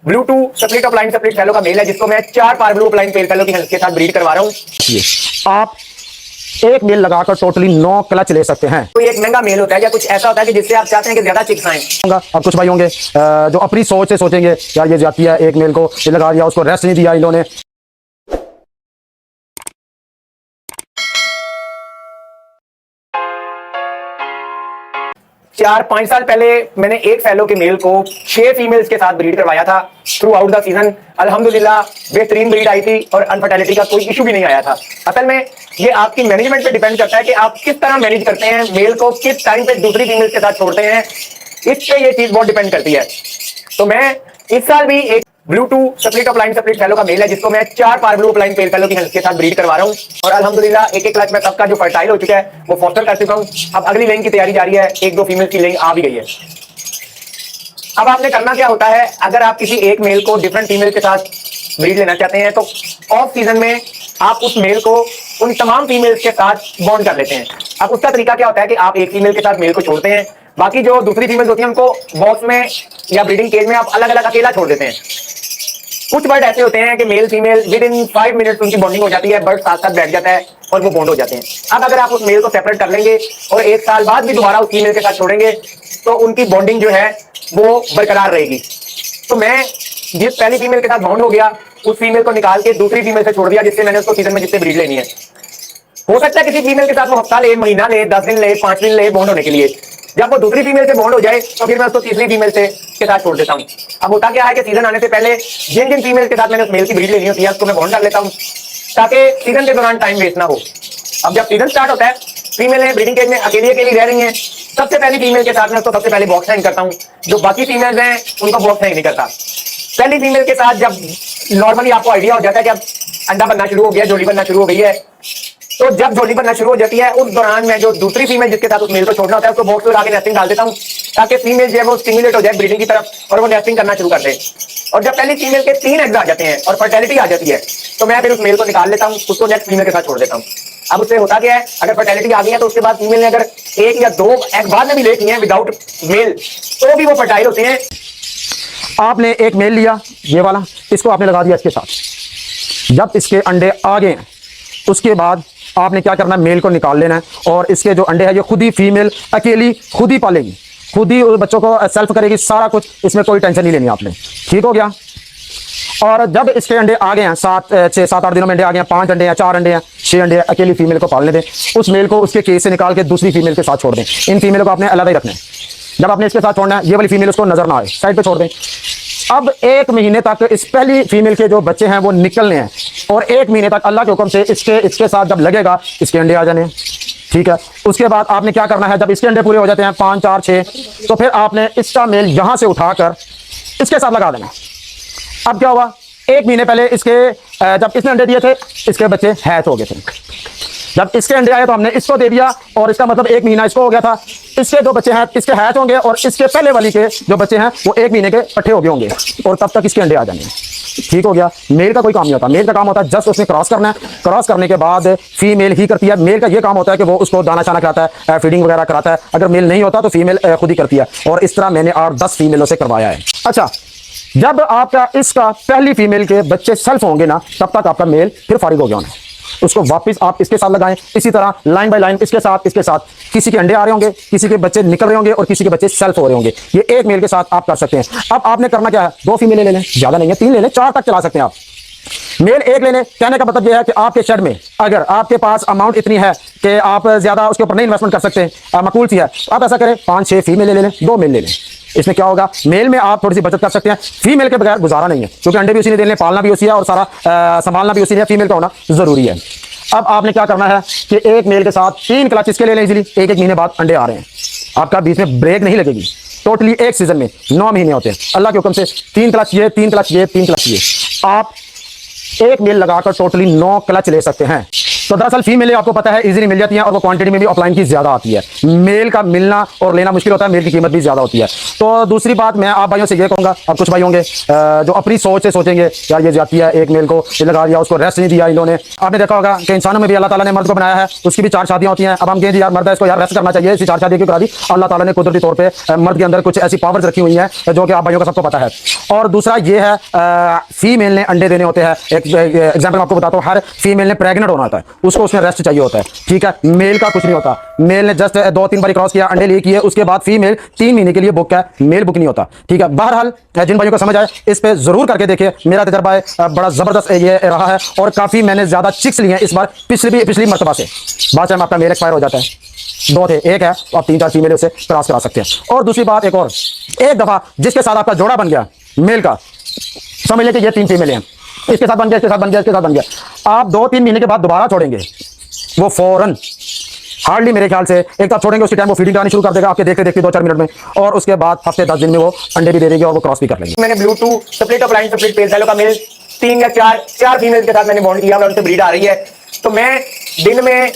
ब्लू2 split opaline split fallow का male है, जिसको मैं 4 पार ब्लू लाइन पेल फेलो की हेल्प के साथ ब्रीड करवा रहा हूँ। आप एक मेल लगाकर टोटली 9 क्लच ले सकते हैं। कोई एक महंगा मेल होता है या कुछ ऐसा होता है कि जिससे आप चाहते हैं कि ज्यादा चिक्स आएं। अब कुछ भाई होंगे जो अपनी सोच से सोचेंगे यार ये जाती है, एक मेल को लगा दिया, उसको रेस्ट नहीं दिया इन्होंने। 4-5 साल पहले मैंने एक फेलो के मेल को 6 फीमेल्स के साथ ब्रीड करवाया था। थ्रू आउट द सीजन अल्हम्दुलिल्लाह बेहतरीन ब्रीड आई थी और अनफर्टिलिटी का कोई इशू भी नहीं आया था। असल में ये आपकी मैनेजमेंट पे डिपेंड करता है कि आप किस तरह मैनेज करते हैं, मेल को किस टाइम पे दूसरी फीमेल्स के साथ छोड़ते हैं, इस पे ये चीज बहुत डिपेंड करती है। तो मैं इस साल भी एक ब्लू2 split opaline split fallow का मेल है, जिसको मैं 4 पार ब्लू लाइन पेल फेलो की हेल्प के साथ ब्रीड करवा रहा हूँ और अल्हम्दुलिल्लाह एक एक क्लच में सबका जो फर्टाइल हो चुका है वो फॉस्टर कर चुका हूँ। अब अगली लेंग की तैयारी जारी है, 1-2 फीमेल की लेंग आ भी गई है। अब आपने करना क्या होता है, अगर आप किसी एक मेल को डिफरेंट फीमेल के साथ ब्रीड लेना चाहते हैं तो ऑफ सीजन में आप उस मेल को उन तमाम फीमेल्स के साथ बॉन्ड कर लेते हैं। अब उसका तरीका क्या होता है कि आप एक फीमेल के साथ मेल को छोड़ते हैं, बाकी जो दूसरी फीमेल्स होती हैं उनको बॉक्स में या ब्रीडिंग केज में आप अलग अलग अकेला छोड़ देते हैं। कुछ बर्ड ऐसे होते हैं कि male female with in 5 minutes उनकी बॉन्डिंग हो जाती है, बर्ड साथ साथ बैठ जाता है और वो बॉन्ड हो जाते हैं। अब अगर आप उस मेल को सेपरेट कर लेंगे और 1 साल बाद भी दोबारा उस फीमेल के साथ छोड़ेंगे तो उनकी बॉन्डिंग जो है वो बरकरार रहेगी। तो मैं जिस पहली फीमेल के साथ बॉन्ड हो गया उस फीमेल को निकाल के दूसरी फीमेल से छोड़ दिया, जिससे मैंने उसको सीजन में जिससे ब्रीड लेनी है। हो सकता है किसी फीमेल के साथ वो हफ्ता ले, महीना ले, 10 दिन ले, 5 दिन ले बॉन्ड होने के लिए। जब वो दूसरी फीमेल से बॉन्ड हो जाए तो फिर मैं उसको तीसरी फीमेल से के साथ छोड़ देता हूँ। अब होता क्या है कि सीजन आने से पहले जिन जिन फीमेल के साथ मैंने उस मेल की ब्रीड लेनी होती है उसको मैं बॉन्ड कर लेता हूँ ताकि सीजन के दौरान टाइम वेस्ट ना हो। अब जब सीजन स्टार्ट होता है, फीमेल ब्रीडिंग केज में अकेली अकेली रह रही हैं, सबसे पहली फीमेल के साथ मैं उसको सबसे पहले बॉक्स हैंग करता हूँ। जो बाकी फीमेल्स हैं उनको बॉक्स हैंग नहीं करता। पहली फीमेल के साथ जब नॉर्मली आपको आइडिया हो जाता है कि अब अंडा बनना शुरू हो गया, जोड़ी बनना शुरू हो गई है, तो जब जोड़ी बनना शुरू हो जाती है उस दौरान मैं जो दूसरी फीमेल जिसके साथ उस मेल को छोड़ना होता है उसको बॉक्स में लगा के नेस्टिंग डाल देता हूं ताकि फीमेल जो है वो स्टिमुलेट हो जाए ब्रीडिंग की तरफ और वो नेस्टिंग करना शुरू कर दे। और जब पहली फीमेल के 3 एग्स आ जाते हैं और फर्टिलिटी आ जाती है तो मैं फिर उस मेल को निकाल लेता हूं, उसको नेक्स्ट फीमेल के साथ छोड़ देता हूं। अब उससे होता क्या है, अगर फर्टिलिटी आ गई है तो उसके बाद फीमेल ने अगर 1 या 2 एग बाद में भी ले किए हैं विदाउट मेल तो भी वो फर्टाइल होते हैं। आपने एक मेल लिया ये वाला, इसको आपने लगा दिया इसके साथ। जब इसके अंडे आ गए उसके बाद आपने क्या करना है, मेल को निकाल लेना है और इसके जो अंडे हैं ये खुद ही फीमेल अकेली खुद ही पालेगी, खुद ही बच्चों को सेल्फ करेगी, सारा कुछ, इसमें कोई टेंशन नहीं लेनी आपने। ठीक हो गया। और जब इसके अंडे आ गए हैं 7-8 दिनों में अंडे आ गए हैं, 5 अंडे हैं, 4 अंडे हैं, 6 अंडे हैं, अकेली फीमेल को पालने दें। उस मेल को उसके केज से निकाल के दूसरी फीमेल के साथ छोड़ दें। इन फीमेल को आपने अलग ही रखना है। जब आपने इसके साथ छोड़ना है ये वाली फीमेल उसको नजर ना आए, साइड पे छोड़ दें। अब 1 महीने तक इस पहली फीमेल के जो बच्चे हैं वो निकलने हैं और 1 महीने तक अल्लाह के हुक्म से इसके साथ जब लगेगा इसके अंडे आ जाने हैं। ठीक है। उसके बाद आपने क्या करना है, जब इसके अंडे पूरे हो जाते हैं 5, 4, 6 तो फिर आपने इसका मेल यहां से उठाकर इसके साथ लगा देना। अब क्या हुआ, 1 महीने पहले इसके जब इसने अंडे दिए थे इसके बच्चे हैच हो गए थे। जब इसके अंडे आए तो हमने इसको दे दिया और इसका मतलब 1 महीना इसको हो गया था। इसके जो बच्चे हैं इसके हैच होंगे और इसके पहले वाली के जो बच्चे हैं वो 1 महीने के इकट्ठे हो गए होंगे और तब तक इसके अंडे आ जाएंगे। ठीक हो गया। मेल का कोई काम नहीं होता, मेल का काम होता है जस्ट उसने क्रॉस करना है। क्रॉस करने के बाद फीमेल ही करती है। मेल का ये काम होता है कि वो उसको दाना शाना कराता है, फीडिंग वगैरह कराता है। अगर मेल नहीं होता तो फीमेल खुद ही करती है और इस तरह मैंने 8-10 फीमेलों से करवाया है। अच्छा, जब आपका इसका पहली फीमेल के बच्चे सेल्फ होंगे ना तब तक आपका मेल फिर फारिग हो गया होना, उसको वापस आप इसके साथ लगाएं। इसी तरह लाइन बाय लाइन इसके साथ किसी के अंडे आ रहे होंगे, किसी के बच्चे निकल रहे होंगे और किसी के बच्चे सेल्फ हो रहे होंगे। ये एक मेल के साथ आप कर सकते हैं। अब आपने करना क्या है, 2 फीमेल ले लें, ज्यादा नहीं है, 3 ले लें, 4 तक चला सकते हैं आप। मेल 1 लेने, कहने का मतलब यह है कि आपके शेड में अगर आपके पास अमाउंट इतनी है कि आप ज्यादा उसके ऊपर नहीं इन्वेस्टमेंट कर सकते, मकबूल सी है, आप ऐसा करें 5-6 फीमेल ले लें, 2 मेल ले लें। इसमें क्या होगा, मेल में आप थोड़ी सी बचत कर सकते हैं, फीमेल के बगैर गुजारा नहीं है क्योंकि अंडे भी उसी ने देने, पालना भी उसी है और सारा संभालना भी उसी ने, फीमेल का होना जरूरी है। अब आपने क्या करना है कि एक मेल के साथ 3 क्लच इसके ले लें इजीली। 1-1 महीने बाद अंडे आ रहे हैं, आपका बीच में ब्रेक नहीं लगेगी। टोटली एक सीजन में 9 महीने होते हैं, अल्लाह के हुक्म से 3 क्लच ये, 3 क्लच ये, 3 क्लच ये। आप एक मेल लगाकर टोटली 9 क्लच ले सकते हैं। तो दरअसल फीमेल आपको पता है इजीली मिल जाती है और वो क्वांटिटी में भी ऑफलाइन की ज्यादा आती है। मेल का मिलना और लेना मुश्किल होता है, मेल की कीमत भी ज्यादा होती है। तो दूसरी बात मैं आप भाइयों से ये कहूंगा, अब कुछ भाई होंगे जो अपनी सोच से सोचेंगे यार ये जाती है, एक मेल को लगा दिया, उसको रेस्ट नहीं दिया इन्होंने। आपने देखा होगा कि इंसानों में भी अल्लाह ताला ने मर्द को बनाया है, उसकी भी 4 शादियां होती हैं। अब हम कहें यार मर्द है, इसको यार रेस्ट करना चाहिए, इसकी 4 शादी क्यों करा दी? अल्लाह ताला ने कुदरती तौर पे मर्द के अंदर कुछ ऐसी पावर्स रखी हुई हैं जो कि आप भाइयों का सबको पता है। और दूसरा ये है फीमेल ने अंडे देने होते हैं। एक एग्जाम्पल आपको बताता हूँ, हर फीमेल ने प्रेग्नेंट होना होता है, उसको उसमें रेस्ट चाहिए होता है, ठीक है। मेल का कुछ नहीं होता, मेल ने जस्ट 2-3 बार क्रॉस किया, अंडे लिए किए, उसके बाद फीमेल 3 महीने के लिए बुक है, मेल बुक नहीं होता, ठीक है। बहरहाल जिन भाइयों को समझ आए इस पे जरूर करके देखिए, मेरा तजर्बा बड़ा जबरदस्त ये रहा है और काफी मैंने ज्यादा चिक्स लिए हैं इस बार पिछली मर्तबा से। बाद में आपका मेल एक्सपायर हो जाता है, 2 थे, एक है तो आप 3-4 फीमेल उसे क्रॉस करा सकते हैं। और दूसरी बात एक दफा जिसके साथ आपका जोड़ा बन गया मेल का, समझ लेते ये 3 फीमेल हैं, इसके साथ बन गया, इसके साथ बन गया, इसके साथ बन गया, आप 2-3 महीने के बाद दोबारा छोड़ेंगे, वो फौरन हार्डली मेरे ख्याल से एक तो आप छोड़ेंगे उसी टाइम वो फीडिंग करानी शुरू कर देगा आपके देखते देखते 2-4 मिनट में, और उसके बाद हफ्ते 10 दिन में वो अंडे भी दे देगी और वो क्रॉस भी कर लेंगे। मैंने blue two split opaline split pale fallow का मेल 3 या 4 फीमेल के साथ मैंने बॉन्ड किया और उनसे ब्रीड आ रही है। तो मैं दिन में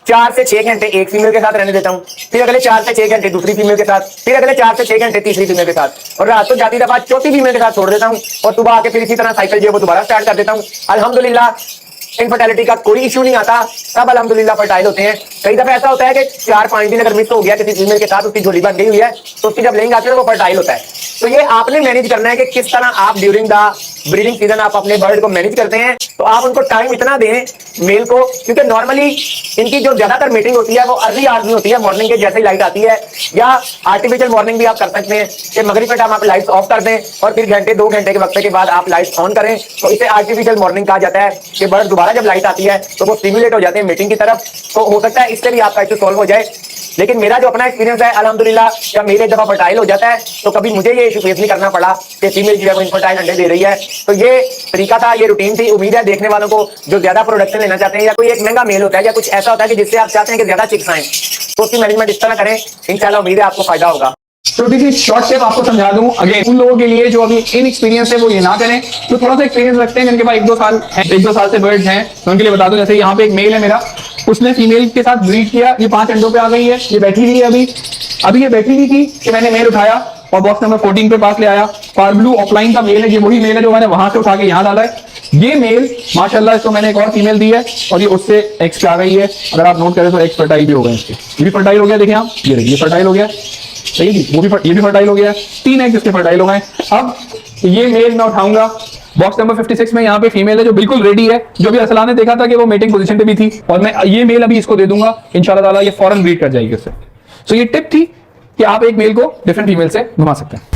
4 से 6 घंटे एक फीमेल के साथ रहने देता हूँ, फिर अगले 4 से 6 घंटे दूसरी फीमेल के साथ, फिर अगले 4 से 6 घंटे तीसरी फीमेल के साथ, और रात को जाती दफा चौथी फीमेल के साथ छोड़ देता हूँ और सुबह आके फिर इसी तरह साइकिल जो है वो दोबारा स्टार्ट कर देता हूँ। अल्हम्दुलिल्लाह इनफर्टिलिटी का कोई इशू नहीं आता, सब अल्हम्दुलिल्लाह फर्टाइल होते हैं। कई दफा ऐसा होता है कि 4-5 दिन अगर मिस हो गया किसी फीमेल के साथ, उसकी झोली बन गई हुई है, तो उसकी जब लेंगे आते हैं वो फर्टाइल होता है। तो ये आपने मैनेज करना है कि किस तरह आप ड्यूरिंग द ब्रीडिंग सीजन आप अपने बर्ड को मैनेज करते हैं। तो आप उनको टाइम इतना दें मेल को, क्योंकि नॉर्मली इनकी जो ज्यादातर मीटिंग होती है वो अर्ली आवर्स में होती है, मॉर्निंग के जैसे ही लाइट आती है, या आर्टिफिशियल मॉर्निंग भी आप कर सकते हैं कि मगरिब के टाइम आप लाइट्स ऑफ कर दें और फिर 1-2 घंटे के वक्त के बाद आप लाइट्स ऑन करें। तो इसे आर्टिफिशियल मॉर्निंग कहा जाता है कि बर्ड दोबारा जब लाइट आती है तो वो स्टिमुलेट हो जाते हैं मीटिंग की तरफ। तो हो सकता है इससे भी आपका इशू सॉल्व हो जाए। लेकिन मेरा जो अपना एक्सपीरियंस है अल्हम्दुलिल्लाह, जब मेरे दफा फर्टाइल हो जाता है तो कभी मुझे ये इशू फेस नहीं करना पड़ा कि फीमेल जो है वो इनफर्टाइल अंडे दे रही है। तो ये तरीका था, ये रूटीन थी। उम्मीद है देखने वालों को जो ज्यादा प्रोडक्शन लेना चाहते हैं, या कोई एक महंगा मेल होता है या कुछ ऐसा होता है कि जिससे आप चाहते हैं कि ज्यादा चिक्स आए, तो उसकी मैनेजमेंट इस तरह करें, इंशाल्लाह उम्मीद है आपको फायदा होगा। तो देखिए शॉर्ट टिप आपको समझा दूं, अगेन उन लोगों के लिए जो अभी इनएक्सपीरियंस है वो ये ना करें, तो थोड़ा सा एक्सपीरियंस रखते हैं जिनके पास 1-2 साल है, 1-2 साल से बर्ड्स हैं, तो उनके लिए बता दूं। जैसे यहाँ पे एक मेल है मेरा, उसने फीमेल के साथ ब्रीड किया, ये 5 अंडों पे आ गई है, ये बैठी हुई है अभी ये बैठी हुई थी कि मैंने मेल उठाया और बॉक्स नंबर 14 पे पास ले आया। पार्ब्लू ऑफलाइन का मेल है, ये वही मेल है जो मैंने वहां से उठा के यहाँ डाला है। ये मेल माशाल्लाह, इसको मैंने एक और फीमेल दी है और ये उससे एक्स आ गई है। अगर आप नोट करें तो एक्स फर्टाइल भी हो गए इसके, ये भी फर्टाइल हो गया, देखिए आप, ये फर्टाइल हो गया, सही है, वो भी ये भी फर्टाइल हो गया, 3 एग इसके फर्टाइल हो गए। अब ये मेल मैं उठाऊंगा, बॉक्स नंबर 56 में यहाँ पे फीमेल है जो बिल्कुल रेडी है, जो भी असला ने देखा था कि वो मेटिंग पोजीशन पे भी थी, और मैं ये मेल अभी इसको दे दूंगा इंशाल्लाह ताला, ये फौरन ब्रीड कर जाएगी उससे। सो ये टिप थी कि आप एक मेल को डिफरेंट फीमेल से घुमा सकते हैं।